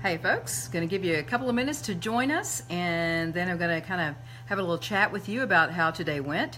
Hey folks, going to give you a couple of minutes to join us, and then I'm going to kind of have a little chat with you about how today went.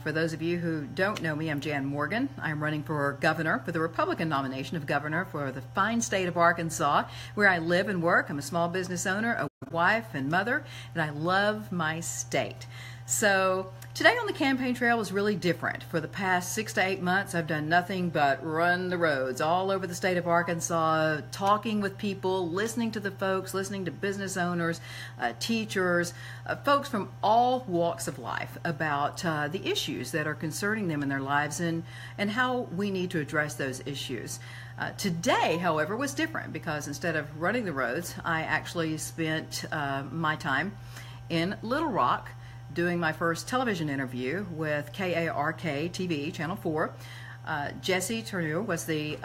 For those of you who don't know me, I'm Jan Morgan. I'm running for governor, for the Republican nomination of governor for the fine state of Arkansas, where I live and work. I'm a small business owner, a wife and mother, and I love my state. So today on the campaign trail was really different. For the past 6 to 8 months, I've done nothing but run the roads all over the state of Arkansas, talking with people, listening to the folks, listening to business owners, teachers, folks from all walks of life about the issues that are concerning them in their lives and how we need to address those issues. Today, however, was different because instead of running the roads, I actually spent my time in Little Rock doing my first television interview with KARK TV, Channel 4. Jessie Turner was the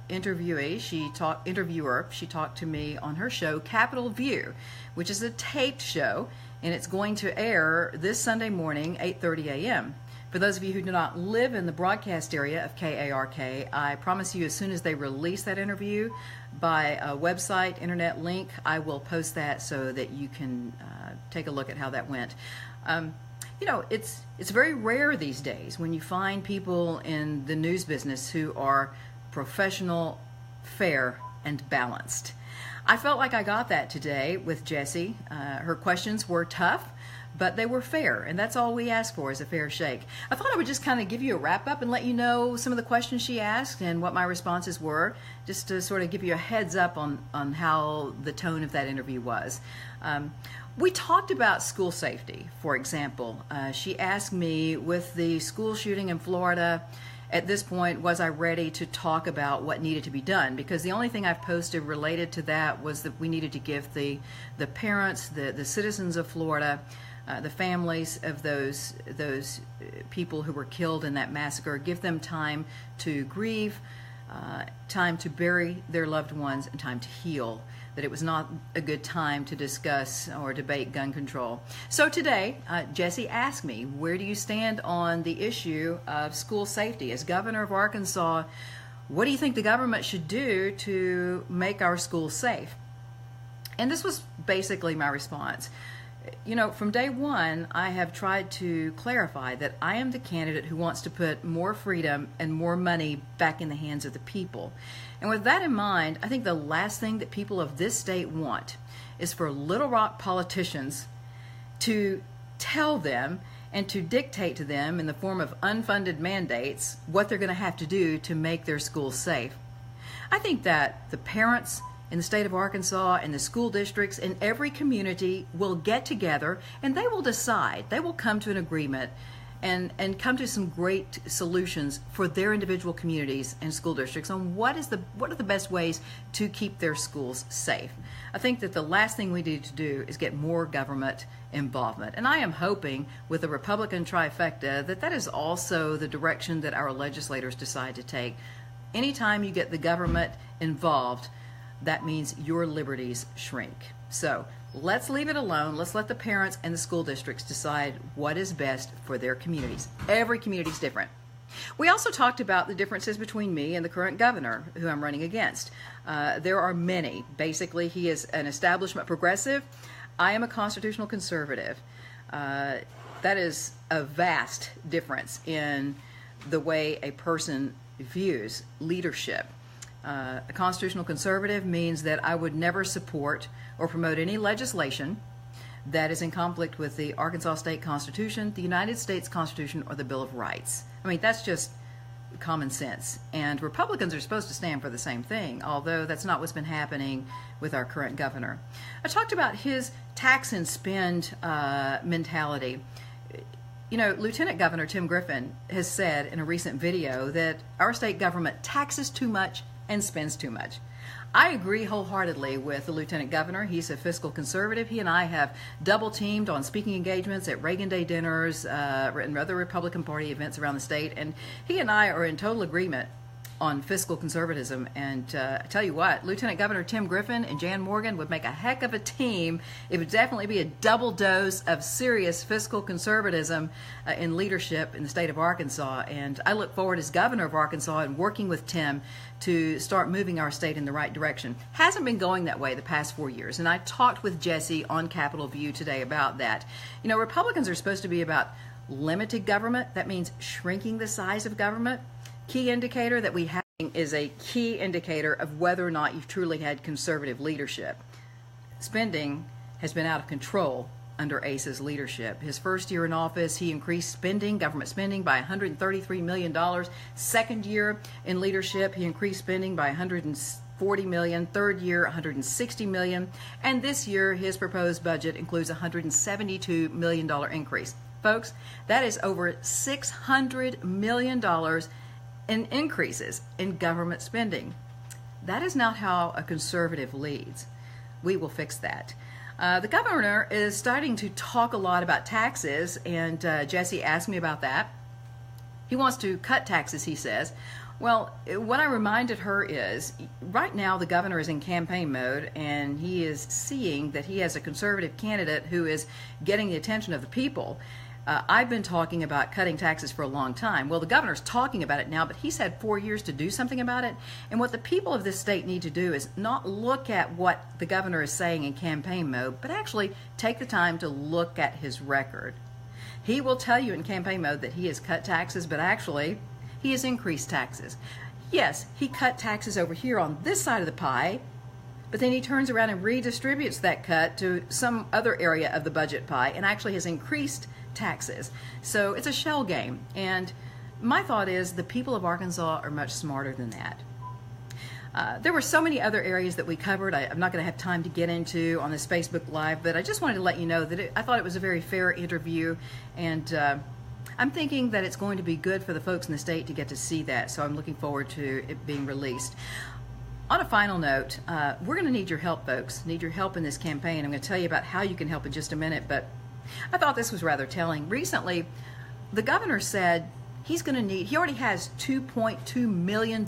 interviewer. She talked to me on her show, Capitol View, which is a taped show, and it's going to air this Sunday morning, 8:30 a.m. For those of you who do not live in the broadcast area of KARK, I promise you as soon as they release that interview by a website, internet link, I will post that so that you can take a look at how that went. You know, it's very rare these days when you find people in the news business who are professional, fair, and balanced. I felt like I got that today with Jessie. Her questions were tough, but they were fair, and that's all we ask for is a fair shake. I thought I would just kind of give you a wrap-up and let you know some of the questions she asked and what my responses were, just to sort of give you a heads up on how the tone of that interview was. We talked about school safety, for example. She asked me, with the school shooting in Florida, at this point, was I ready to talk about what needed to be done? Because the only thing I've posted related to that was that we needed to give the parents, the citizens of Florida, the families of those people who were killed in that massacre, give them time to grieve, time to bury their loved ones, and time to heal. That it was not a good time to discuss or debate gun control. So today, Jessie asked me, where do you stand on the issue of school safety? As governor of Arkansas, what do you think the government should do to make our schools safe? And this was basically my response. You know, from day one, I have tried to clarify that I am the candidate who wants to put more freedom and more money back in the hands of the people. And with that in mind, I think the last thing that people of this state want is for Little Rock politicians to tell them and to dictate to them in the form of unfunded mandates what they're going to have to do to make their schools safe. I think that the parents in the state of Arkansas and the school districts in every community will get together and they will decide, they will come to an agreement and come to some great solutions for their individual communities and school districts on what are the best ways to keep their schools safe. I think that the last thing we need to do is get more government involvement. And I am hoping with the Republican trifecta that is also the direction that our legislators decide to take. Anytime you get the government involved, that means your liberties shrink. So let's leave it alone. Let's let the parents and the school districts decide what is best for their communities. Every community is different. We also talked about the differences between me and the current governor who I'm running against. There are many. Basically, he is an establishment progressive. I am a constitutional conservative. That is a vast difference in the way a person views leadership. A constitutional conservative means that I would never support or promote any legislation that is in conflict with the Arkansas State Constitution, the United States Constitution, or the Bill of Rights. I mean, that's just common sense. And Republicans are supposed to stand for the same thing, although that's not what's been happening with our current governor. I talked about his tax and spend mentality. You know, Lieutenant Governor Tim Griffin has said in a recent video that our state government taxes too much and spends too much. I agree wholeheartedly with the Lieutenant Governor. He's a fiscal conservative. He and I have double teamed on speaking engagements at Reagan Day dinners and other Republican Party events around the state, and he and I are in total agreement on fiscal conservatism. And I tell you what, Lieutenant Governor Tim Griffin and Jan Morgan would make a heck of a team. It would definitely be a double dose of serious fiscal conservatism in leadership in the state of Arkansas. And I look forward as governor of Arkansas and working with Tim to start moving our state in the right direction. Hasn't been going that way the past 4 years. And I talked with Jesse on Capitol View today about that. You know, Republicans are supposed to be about limited government. That means shrinking the size of government. Key indicator that we have is a key indicator of whether or not you've truly had conservative leadership. Spending has been out of control under ACE's leadership. His first year in office, he increased spending, government spending, by $133 million. Second year in leadership, he increased spending by $140 million. Third year, $160 million. And this year, his proposed budget includes a $172 million increase. Folks, that is over $600 million in increases in government spending. That is not how a conservative leads. We will fix that. The governor is starting to talk a lot about taxes, and Jesse asked me about that. He wants to cut taxes, he says. Well, what I reminded her is, right now the governor is in campaign mode, and he is seeing that he has a conservative candidate who is getting the attention of the people. I've been talking about cutting taxes for a long time. Well, the governor's talking about it now, but he's had 4 years to do something about it. And what the people of this state need to do is not look at what the governor is saying in campaign mode, but actually take the time to look at his record. He will tell you in campaign mode that he has cut taxes, but actually he has increased taxes. Yes, he cut taxes over here on this side of the pie, but then he turns around and redistributes that cut to some other area of the budget pie and actually has increased taxes. So it's a shell game. And my thought is the people of Arkansas are much smarter than that. There were so many other areas that we covered. I'm not going to have time to get into on this Facebook Live, but I just wanted to let you know that I thought it was a very fair interview, and I'm thinking that it's going to be good for the folks in the state to get to see that, so I'm looking forward to it being released. On a final note, we're going to need your help, folks. Need your help in this campaign. I'm going to tell you about how you can help in just a minute, but I thought this was rather telling. Recently, the governor said he already has $2.2 million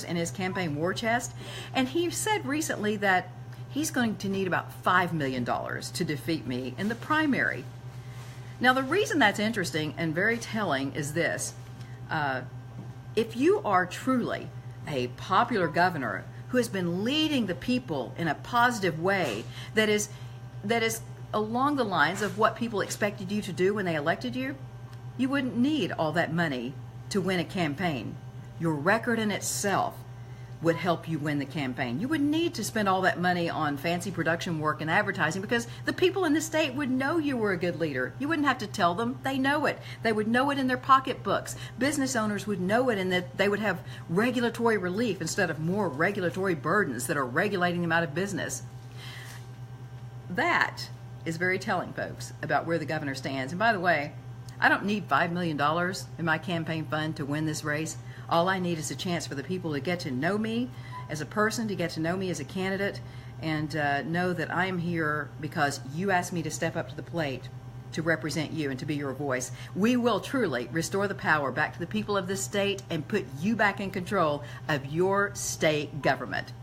in his campaign war chest, and he said recently that he's going to need about $5 million to defeat me in the primary. Now, the reason that's interesting and very telling is this. If you are truly a popular governor who has been leading the people in a positive way that is along the lines of what people expected you to do when they elected you, you wouldn't need all that money to win a campaign. Your record in itself would help you win the campaign. You wouldn't need to spend all that money on fancy production work and advertising because the people in the state would know you were a good leader. You wouldn't have to tell them. They know it. They would know it in their pocketbooks. Business owners would know it, and that they would have regulatory relief instead of more regulatory burdens that are regulating them out of business. That is very telling, folks, about where the governor stands. And by the way, I don't need $5 million in my campaign fund to win this race. All I need is a chance for the people to get to know me as a person, to get to know me as a candidate, and know that I'm here because you asked me to step up to the plate to represent you and to be your voice. We will truly restore the power back to the people of this state and put you back in control of your state government.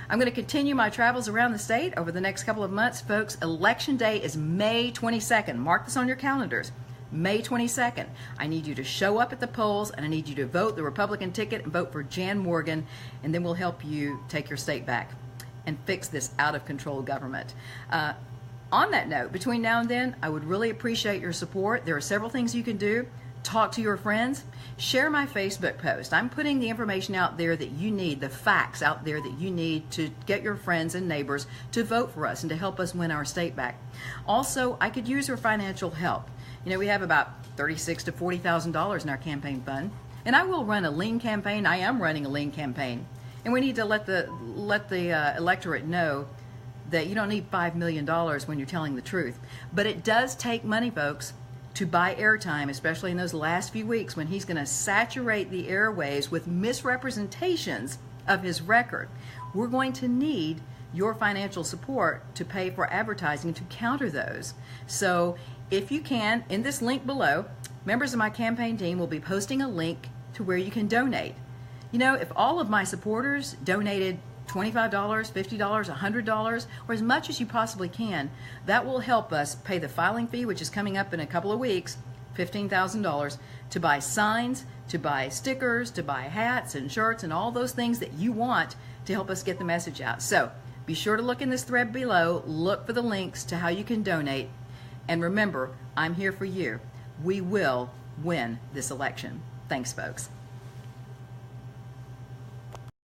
I'm going to continue my travels around the state over the next couple of months. Folks, Election Day is May 22nd. Mark this on your calendars. May 22nd. I need you to show up at the polls, and I need you to vote the Republican ticket and vote for Jan Morgan, and then we'll help you take your state back and fix this out-of-control government. On that note, between now and then, I would really appreciate your support. There are several things you can do. Talk to your friends. Share my Facebook post. I'm putting the information out there that you need, the facts out there that you need to get your friends and neighbors to vote for us and to help us win our state back. Also, I could use your financial help. You know, we have about $36,000 to $40,000 in our campaign fund, and I will run a lean campaign. I am running a lean campaign, and we need to let the electorate know that you don't need $5 million when you're telling the truth. But it does take money, folks, to buy airtime, especially in those last few weeks when he's going to saturate the airwaves with misrepresentations of his record. We're going to need your financial support to pay for advertising to counter those. So if you can, in this link below, members of my campaign team will be posting a link to where you can donate. You know, if all of my supporters donated $25, $50, $100, or as much as you possibly can, that will help us pay the filing fee, which is coming up in a couple of weeks, $15,000, to buy signs, to buy stickers, to buy hats and shirts and all those things that you want to help us get the message out. So be sure to look in this thread below, look for the links to how you can donate, and remember, I'm here for you. We will win this election. Thanks, folks.